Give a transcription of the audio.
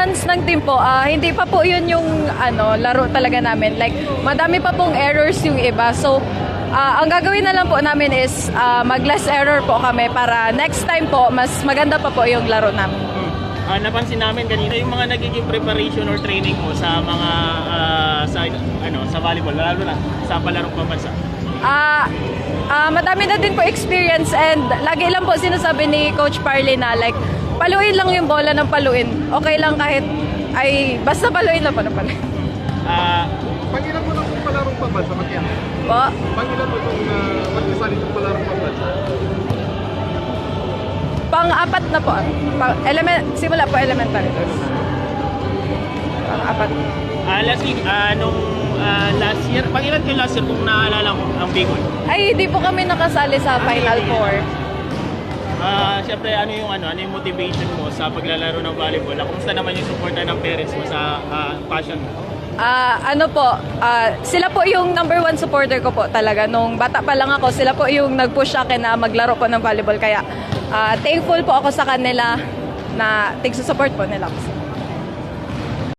months ng team po, hindi pa po yun yung laro talaga namin. Like, madami pa pong errors yung iba. So, ang gagawin na lang po namin is mag-less error po kami para next time po, mas maganda pa po yung laro namin. Napansin namin kanina yung mga nagiging preparation or training mo sa mga sa volleyball, lalo na sa palarong pambansa. Madami na din po experience and lagi lang po sinasabi ni Coach Parley na like, paluin lang yung bola ng paluin. Okay lang kahit basta paluin lang po ng paluin. Pag-ilan mo na kung palarong pambansa, Makian? Po? Pag-ilan mo itong magkasali itong palarong pambansa? Pang-apat na po. Simula po elementary. Pang-apat. Lastly, last year, pag-ilan kayo last year kung naalala mo ang Bicol? Ay, hindi po kami nakasali sa Final Four. Siyempre, ano yung motivation mo sa paglalaro ng volleyball? Kumusta naman yung suporta ng parents mo sa passion mo? Sila po yung number one supporter ko po talaga. Nung bata pa lang ako, sila po yung nag-push sa akin na maglaro po ng volleyball. Kaya thankful po ako sa kanila na tig-support po nila.